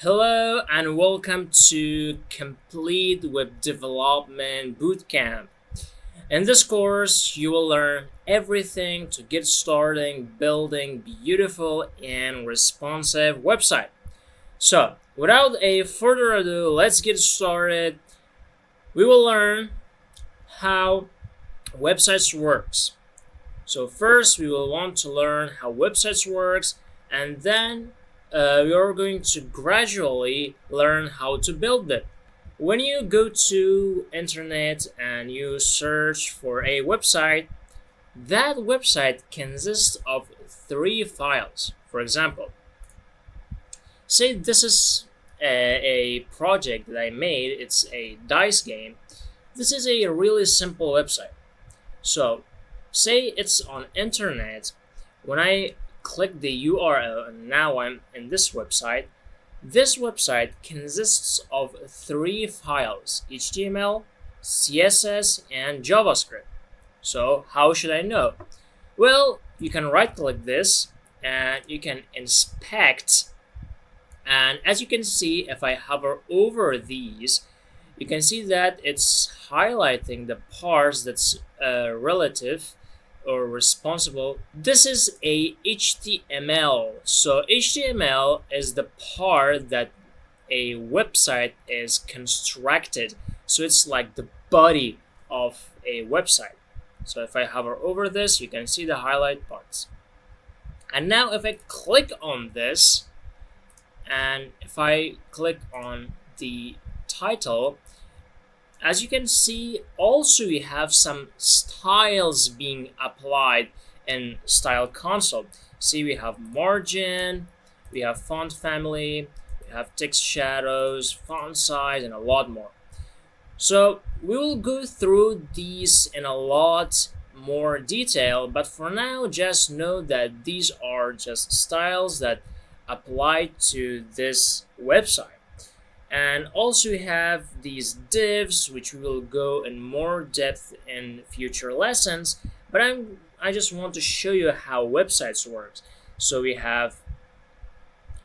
Hello and welcome to Complete Web Development Bootcamp. In this course, you will learn everything to get started building beautiful and responsive website. So, without a further ado, let's get started. We will learn how websites works. So first, we will want to learn how websites works, and then we are going to gradually learn how to build it. When you go to internet and you search for a website, that website consists of three files. For example, say this is a project that I made. It's a dice game. This is a really simple website. So say it's on internet. When I click the URL and now I'm in this website consists of three files: HTML, CSS, and JavaScript. So how should I know? Well, you can right click this and you can inspect, and as you can see, if I hover over these, you can see that it's highlighting the parts that's relative or responsible. This is a HTML. So HTML is the part that a website is constructed. So it's like the body of a website. So if I hover over this, you can see the highlight parts. And now if I click on this, and if I click on the title, as you can see, also we have some styles being applied in Style Console. See, we have margin, we have font family, we have text shadows, font size, and a lot more. So we will go through these in a lot more detail, but for now, just know that these are just styles that apply to this website. And also we have these divs, which we will go in more depth in future lessons, but I just want to show you how websites work. So we have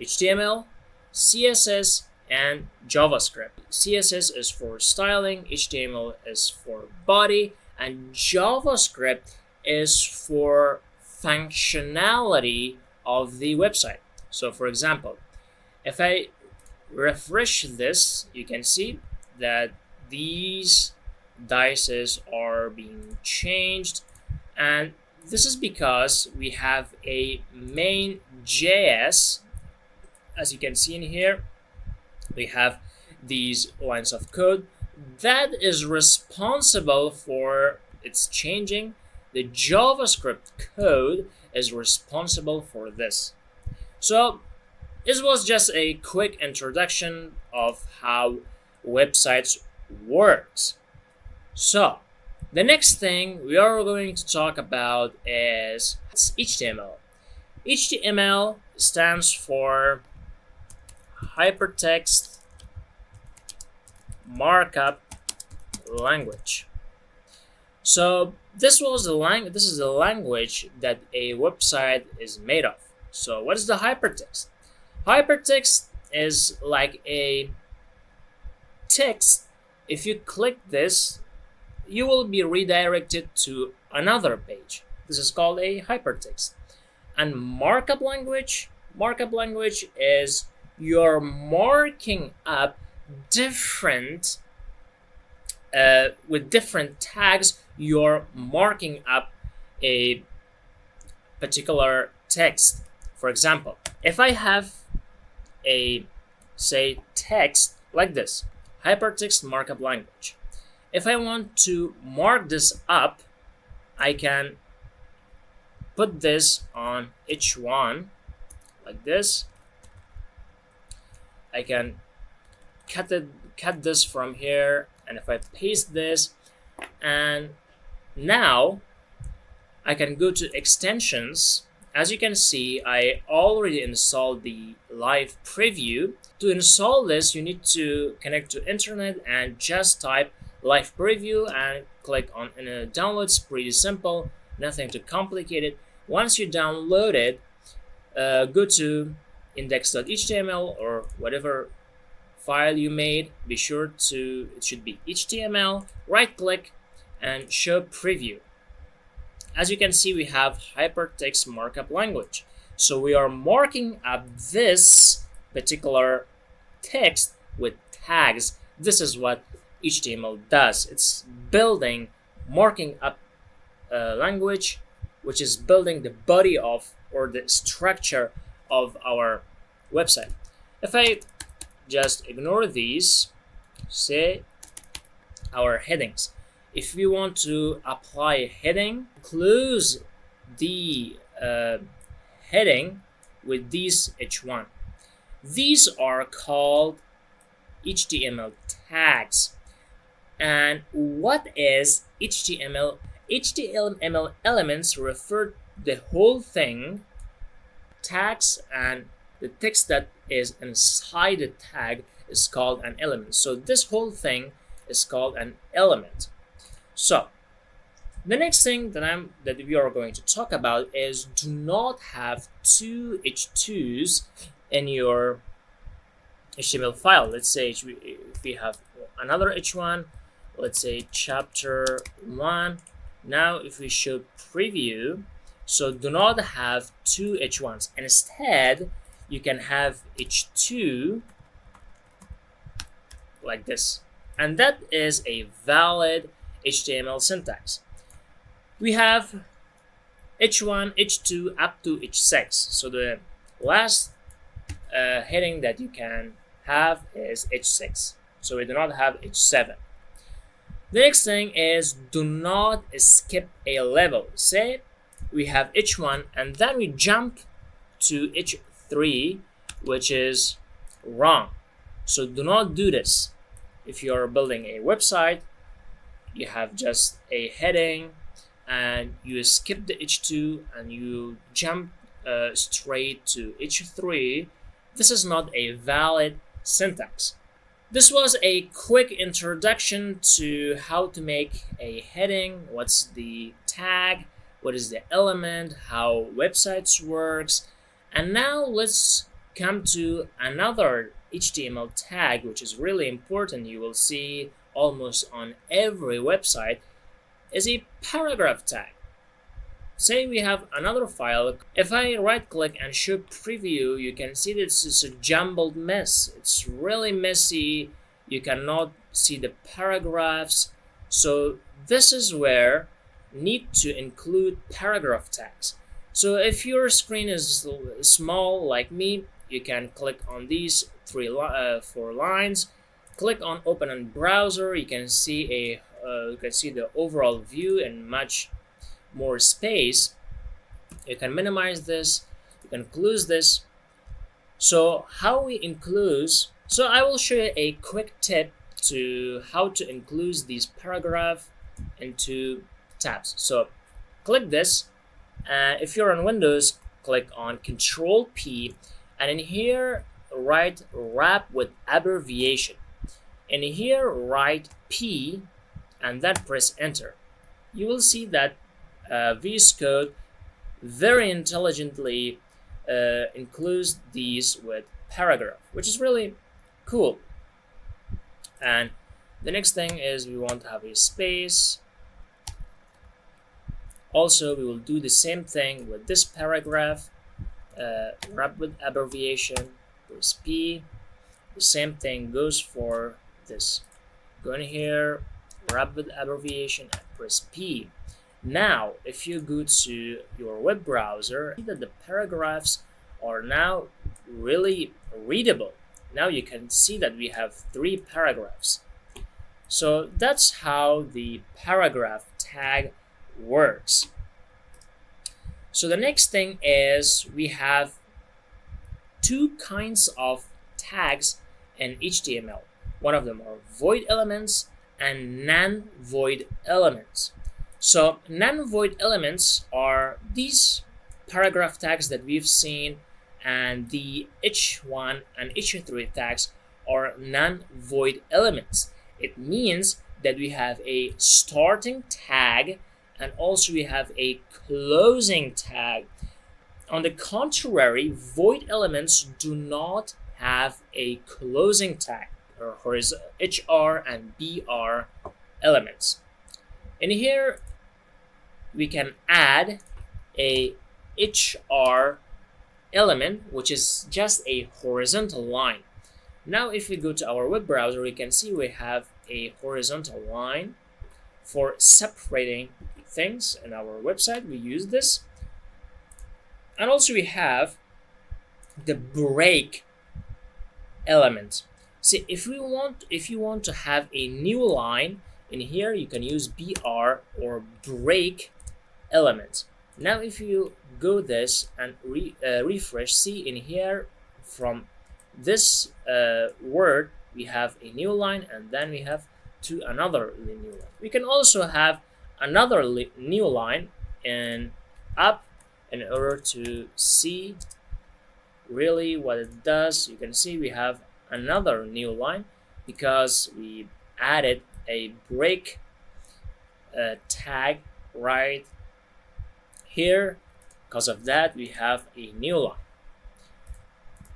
HTML, CSS, and JavaScript. CSS is for styling, HTML is for body, and JavaScript is for functionality of the website. So for example, if I refresh this, you can see that these dices are being changed, and this is because we have a main JS. As you can see in here, we have these lines of code that is responsible for its changing. The JavaScript code is responsible for this. So this was just a quick introduction of how websites works. So the next thing we are going to talk about is HTML. HTML stands for Hypertext Markup Language. So this is the language that a website is made of. So what is the hypertext? Hypertext is like a text. If you click this, you will be redirected to another page. This is called a hypertext. And markup language is you're marking up different with different tags. You're marking up a particular text. For example, if I have a, say, text like this, hypertext markup language. If I want to mark this up, I can put this on H1 like this. I can cut this from here, and if I paste this, and now I can go to extensions. As you can see, I already installed the live preview. To install this, you need to connect to internet and just type live preview and click on download. It's pretty simple, nothing too complicated. Once you download it, go to index.html or whatever file you made, be sure to, it should be HTML, right click and show preview. As you can see, we have hypertext markup language. So we are marking up this particular text with tags. This is what HTML does. It's building, marking up language, which is building the body of, or the structure of our website. If I just ignore these, say our headings. If we want to apply a heading, close the heading with these h1. These are called HTML tags. And what is HTML? HTML elements refer to the whole thing, tags, and the text that is inside the tag is called an element. So this whole thing is called an element. So the next thing that we are going to talk about is do not have two h2s in your HTML file. Let's say if we have another h1, let's say chapter 1. Now if we show preview, so do not have two h1s. Instead, you can have h2 like this, and that is a valid HTML syntax. We have h1, h2 up to h6. So the last heading that you can have is h6. So we do not have h7. The next thing is do not skip a level. Say we have h1 and then we jump to h3, which is wrong. So do not do this. If you are building a website, you have just a heading and you skip the h2 and you jump straight to h3. This is not a valid syntax. This was a quick introduction to how to make a heading, what's the tag, what is the element, how websites works. And now let's come to another HTML tag, which is really important. You will see almost on every website is a paragraph tag. Say we have another file. If I right click and show preview, you can see that it's a jumbled mess. It's really messy. You cannot see the paragraphs. So this is where need to include paragraph tags. So if your screen is small like me, you can click on these four lines. Click on open in browser. You can see the overall view and much more space. You can minimize this, you can close this. So how we include, so I will show you a quick tip to how to include these paragraph into tabs. So click this, and if you're on Windows, click on Control P, and in here write wrap with abbreviation. In here write P and then press enter. You will see that VS Code very intelligently includes these with paragraph, which is really cool. And the next thing is we want to have a space. Also, we will do the same thing with this paragraph, wrap with abbreviation, press P. The same thing goes for this. Go in here, wrap with abbreviation, and press P. Now, if you go to your web browser, see that the paragraphs are now really readable. Now you can see that we have 3 paragraphs. So that's how the paragraph tag works. So the next thing is we have 2 kinds of tags in HTML. One of them are void elements and non-void elements. So non-void elements are these paragraph tags that we've seen, and the h1 and h3 tags are non-void elements. It means that we have a starting tag and also we have a closing tag. On the contrary, void elements do not have a closing tag, or HR and BR elements. In here, we can add a HR element, which is just a horizontal line. Now, if we go to our web browser, we can see we have a horizontal line for separating things. In our website, we use this. And also we have the break element. See, if you want to have a new line in here, you can use BR or break element. Now, if you go this and refresh, see in here from this word we have a new line, and then we have to another new line. We can also have another new line in up in order to see really what it does. You can see we have another new line because we added a break tag right here. Because of that, we have a new line.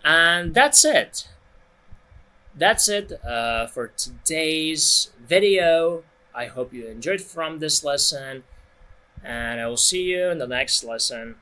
And that's it. That's it for today's video. I hope you enjoyed from this lesson, and I will see you in the next lesson.